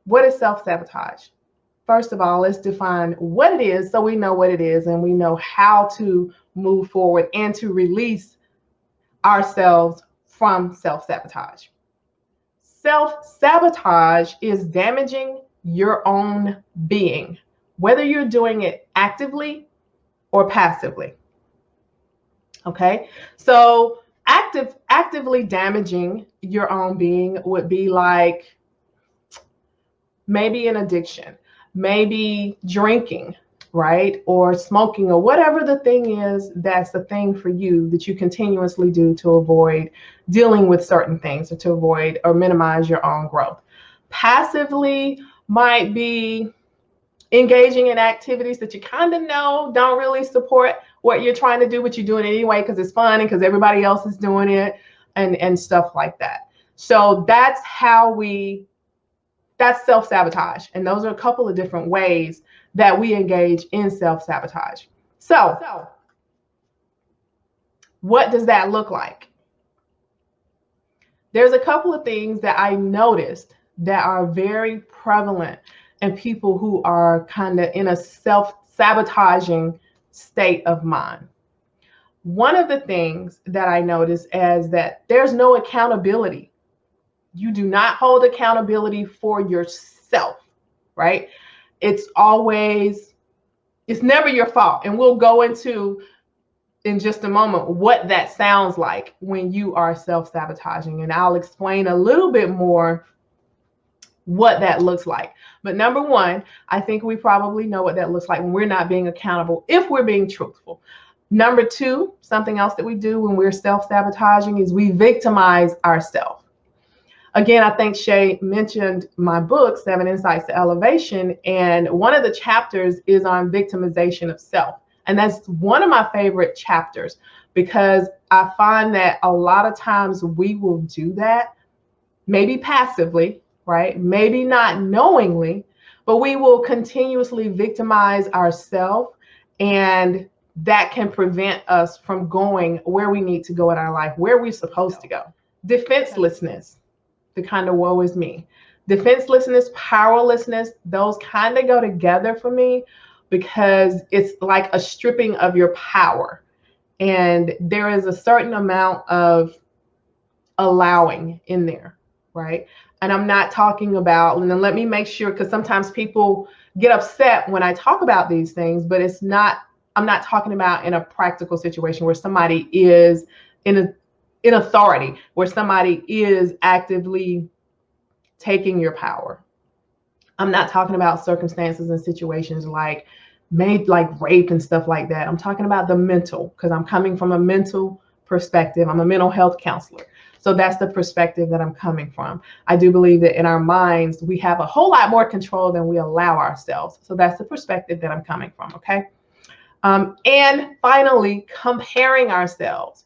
what is self-sabotage? First of all, let's define what it is so we know what it is and we know how to move forward and to release ourselves from self-sabotage. Self-sabotage is damaging your own being, whether you're doing it actively or passively. Okay, so actively damaging your own being would be like maybe an addiction, maybe drinking, right? Or smoking, or whatever the thing is that's the thing for you that you continuously do to avoid dealing with certain things or to avoid or minimize your own growth. Passively might be engaging in activities that you kind of know don't really support what you're trying to do, but you're doing it anyway because it's fun and because everybody else is doing it and stuff like that. So that's self-sabotage. And those are a couple of different ways that we engage in self-sabotage. So what does that look like? There's a couple of things that I noticed that are very prevalent in people who are kind of in a self-sabotaging state of mind. One of the things that I noticed is that there's no accountability. You do not hold accountability for yourself, right? It's never your fault. And we'll go into in just a moment what that sounds like when you are self-sabotaging. And I'll explain a little bit more what that looks like. But number one, I think we probably know what that looks like when we're not being accountable, if we're being truthful. Number two, something else that we do when we're self-sabotaging is we victimize ourselves. Again, I think Shay mentioned my book, 7 Insights to Elevation, and one of the chapters is on victimization of self. And that's one of my favorite chapters because I find that a lot of times we will do that, maybe passively, right? Maybe not knowingly, but we will continuously victimize ourselves, and that can prevent us from going where we need to go in our life, where we're supposed to go. Defenselessness, the kind of woe is me. Defenselessness, powerlessness, those kind of go together for me because it's like a stripping of your power. And there is a certain amount of allowing in there, right? And I'm not talking about, and then let me make sure, because sometimes people get upset when I talk about these things, but I'm not talking about in a practical situation where somebody is in authority, where somebody is actively taking your power. I'm not talking about circumstances and situations like rape and stuff like that. I'm talking about the mental, because I'm coming from a mental perspective. I'm a mental health counselor. So that's the perspective that I'm coming from. I do believe that in our minds, we have a whole lot more control than we allow ourselves. So that's the perspective that I'm coming from, okay? And finally, comparing ourselves.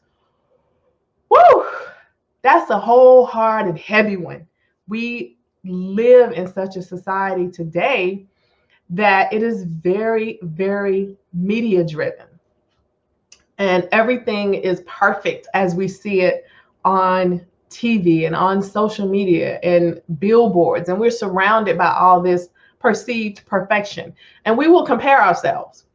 Woo! That's a whole hard and heavy one. We live in such a society today that it is very, very media driven. And everything is perfect as we see it on TV and on social media and billboards. And we're surrounded by all this perceived perfection. And we will compare ourselves.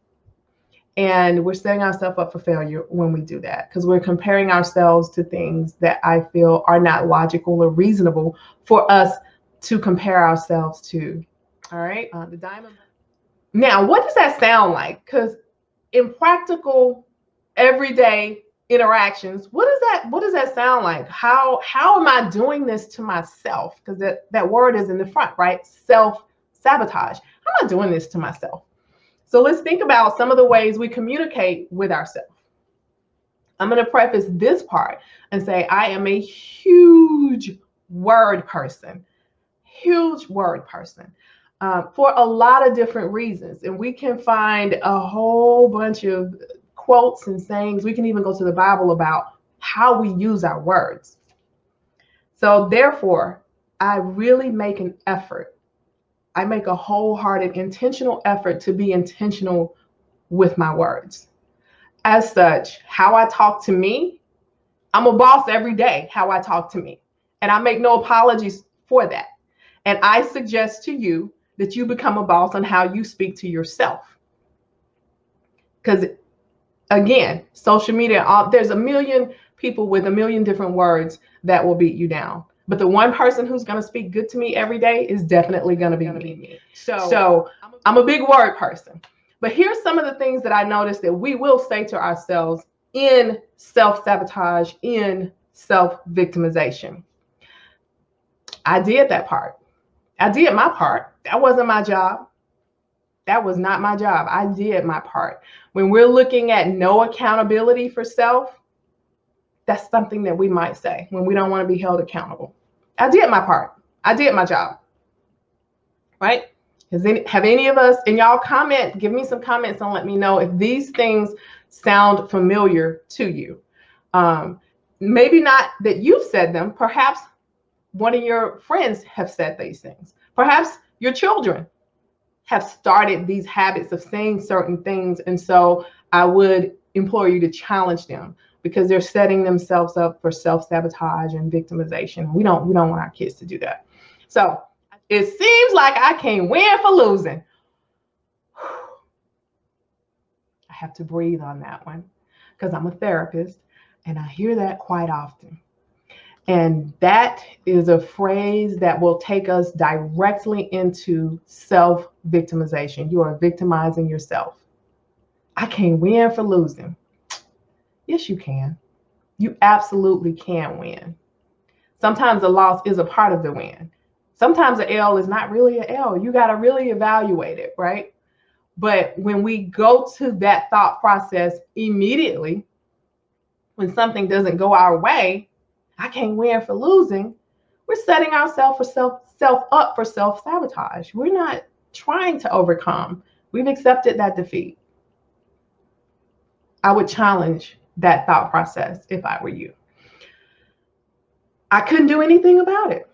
And we're setting ourselves up for failure when we do that, because we're comparing ourselves to things that I feel are not logical or reasonable for us to compare ourselves to. All right. The diamond. Now, what does that sound like? Because in practical, everyday interactions, what does that sound like? How am I doing this to myself? Because that word is in the front, right? Self-sabotage. I'm not doing this to myself. So let's think about some of the ways we communicate with ourselves. I'm going to preface this part and say I am a huge word person, for a lot of different reasons. And we can find a whole bunch of quotes and sayings. We can even go to the Bible about how we use our words. So therefore, I really make an effort. I make a wholehearted, intentional effort to be intentional with my words. As such, how I talk to me, I'm a boss every day, how I talk to me. And I make no apologies for that. And I suggest to you that you become a boss on how you speak to yourself. Because again, social media, there's a million people with a million different words that will beat you down. But the one person who's going to speak good to me every day is definitely going to be me. So I'm a big word person. But here's some of the things that I noticed that we will say to ourselves in self-sabotage, in self-victimization. I did that part. I did my part. That wasn't my job. That was not my job. I did my part. When we're looking at no accountability for self, that's something that we might say when we don't want to be held accountable. I did my part. I did my job. Right? Have any of us, and y'all comment, give me some comments and let me know if these things sound familiar to you. Maybe not that you've said them. Perhaps one of your friends have said these things. Perhaps your children have started these habits of saying certain things. And so I would implore you to challenge them, because they're setting themselves up for self-sabotage and victimization. We don't want our kids to do that. So it seems like I can't win for losing. I have to breathe on that one, because I'm a therapist and I hear that quite often. And that is a phrase that will take us directly into self-victimization. You are victimizing yourself. I can't win for losing. Yes, you can. You absolutely can win. Sometimes the loss is a part of the win. Sometimes an L is not really an L. You got to really evaluate it, right? But when we go to that thought process immediately, when something doesn't go our way, I can't win for losing, we're setting ourselves up for self-sabotage. We're not trying to overcome. We've accepted that defeat. I would challenge that thought process if I were you. I couldn't do anything about it.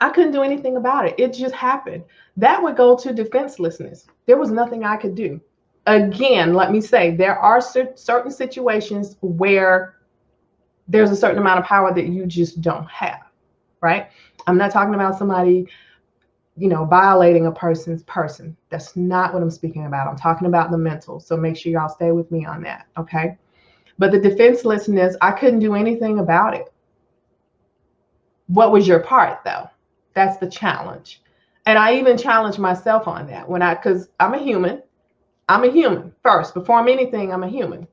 I couldn't do anything about it. It just happened. That would go to defenselessness. There was nothing I could do. Again, let me say, there are certain situations where there's a certain amount of power that you just don't have, right? I'm not talking about somebody, violating a person's person. That's not what I'm speaking about. I'm talking about the mental. So make sure y'all stay with me on that, okay? But the defenselessness, I couldn't do anything about it. What was your part, though? That's the challenge. And I even challenge myself on that because I'm a human. I'm a human first. Before I'm anything, I'm a human.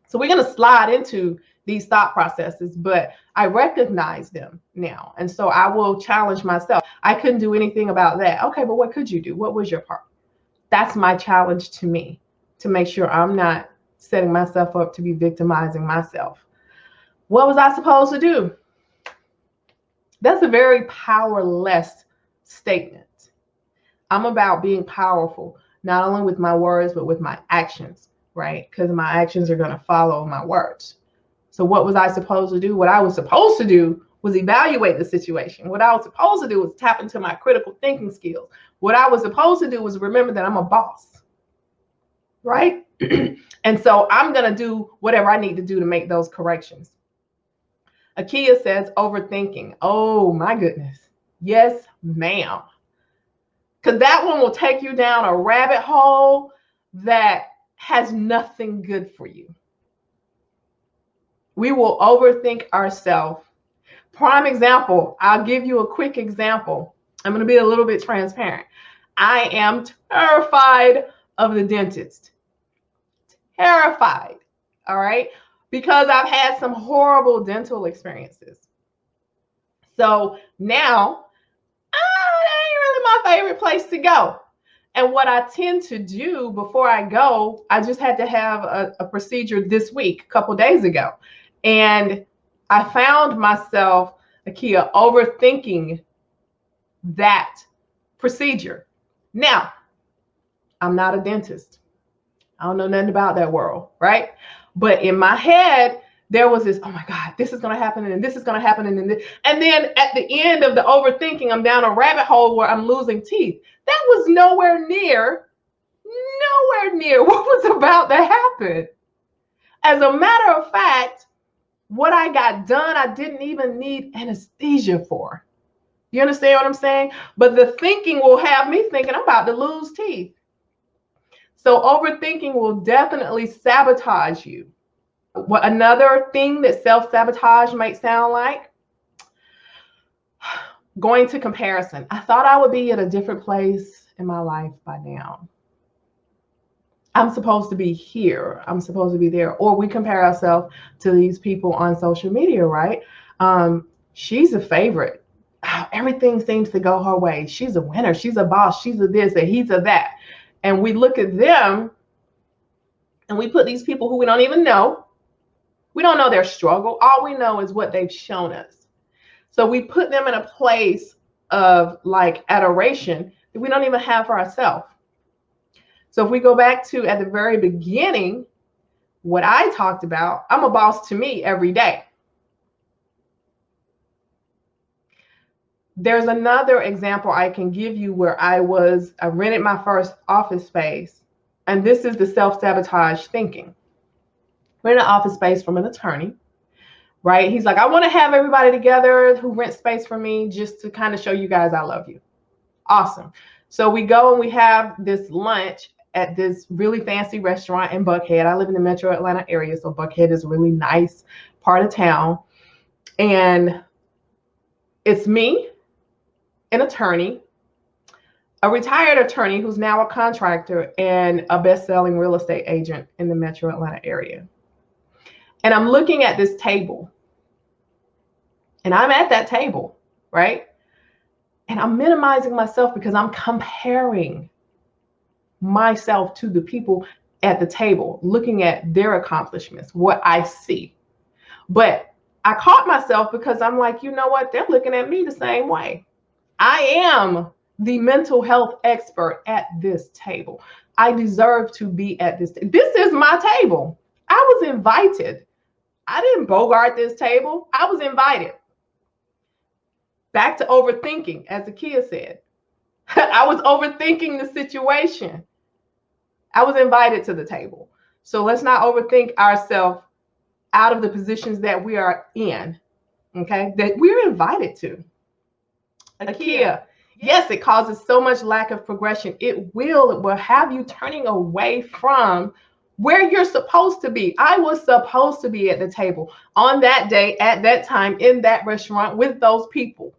So we're going to slide into these thought processes, but I recognize them now. And so I will challenge myself. I couldn't do anything about that. Okay, but what could you do? What was your part? That's my challenge to me, to make sure I'm not setting myself up to be victimizing myself. What was I supposed to do? That's a very powerless statement. I'm about being powerful, not only with my words, but with my actions, right? Because my actions are going to follow my words. So what was I supposed to do? What I was supposed to do was evaluate the situation. What I was supposed to do was tap into my critical thinking skills. What I was supposed to do was remember that I'm a boss, right? And so I'm going to do whatever I need to do to make those corrections. Akia says overthinking. Oh my goodness. Yes, ma'am. Because that one will take you down a rabbit hole that has nothing good for you. We will overthink ourselves. Prime example, I'll give you a quick example. I'm going to be a little bit transparent. I am terrified of the dentist. Terrified. All right. Because I've had some horrible dental experiences. So now, that ain't really my favorite place to go. And what I tend to do before I go, I just had to have a procedure this week, a couple days ago. And I found myself, Akia, overthinking that procedure. Now, I'm not a dentist. I don't know nothing about that world, right? But in my head, there was this, oh my God, this is going to happen, and this is going to happen, and then at the end of the overthinking, I'm down a rabbit hole where I'm losing teeth. That was nowhere near what was about to happen. As a matter of fact, what I got done, I didn't even need anesthesia for. You understand what I'm saying? But the thinking will have me thinking I'm about to lose teeth. So overthinking will definitely sabotage you. What another thing that self-sabotage might sound like? Going to comparison. I thought I would be at a different place in my life by now. I'm supposed to be here. I'm supposed to be there. Or we compare ourselves to these people on social media, right? She's a favorite. Everything seems to go her way. She's a winner. She's a boss. She's a this and he's a that. And we look at them and we put these people who we don't even know. We don't know their struggle. All we know is what they've shown us. So we put them in a place of like adoration that we don't even have for ourselves. So if we go back to at the very beginning, what I talked about, I'm a boss to me every day. There's another example I can give you where I rented my first office space, and this is the self-sabotage thinking. Rented an office space from an attorney, right? He's like, I want to have everybody together who rent space for me just to kind of show you guys I love you. Awesome. So we go and we have this lunch at this really fancy restaurant in Buckhead. I live in the metro Atlanta area, so Buckhead is a really nice part of town. And it's me, an attorney, a retired attorney who's now a contractor, and a best-selling real estate agent in the metro Atlanta area. And I'm looking at this table. And I'm at that table, right? And I'm minimizing myself because I'm comparing myself to the people at the table, looking at their accomplishments, what I see. But I caught myself because I'm like, you know what? They're looking at me the same way. I am the mental health expert at this table. I deserve to be at this. This is my table. I was invited. I didn't bogart this table. I was invited. Back to overthinking, as Akia said. I was overthinking the situation. I was invited to the table. So let's not overthink ourselves out of the positions that we are in, okay, that we're invited to. Akia, yes, it causes so much lack of progression. It will have you turning away from where you're supposed to be. I was supposed to be at the table on that day, at that time, in that restaurant with those people.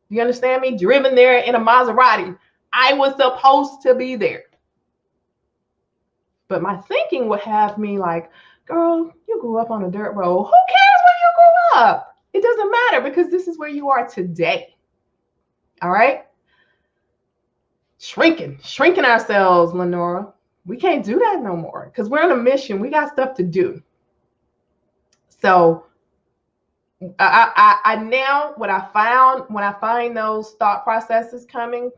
You understand me? Driven there in a Maserati. I was supposed to be there. But my thinking would have me like, girl, you grew up on a dirt road. Who cares where you grew up? It doesn't matter because this is where you are today. All right? Shrinking ourselves, Lenora. We can't do that no more because we're on a mission. We got stuff to do. So I now what I found when I find those thought processes coming,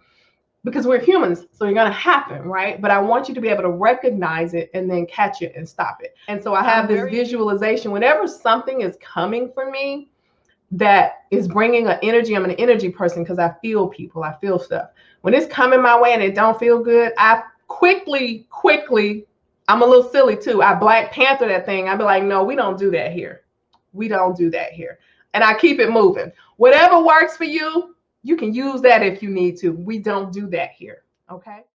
because we're humans, so they're going to happen, right? But I want you to be able to recognize it and then catch it and stop it. And so I have this visualization. Whenever something is coming for me that is bringing an energy, I'm an energy person because I feel people, I feel stuff. When it's coming my way and it don't feel good, I quickly, I'm a little silly too. I Black Panther that thing. I'd be like, no, we don't do that here. We don't do that here. And I keep it moving. Whatever works for you, you can use that if you need to. We don't do that here. Okay.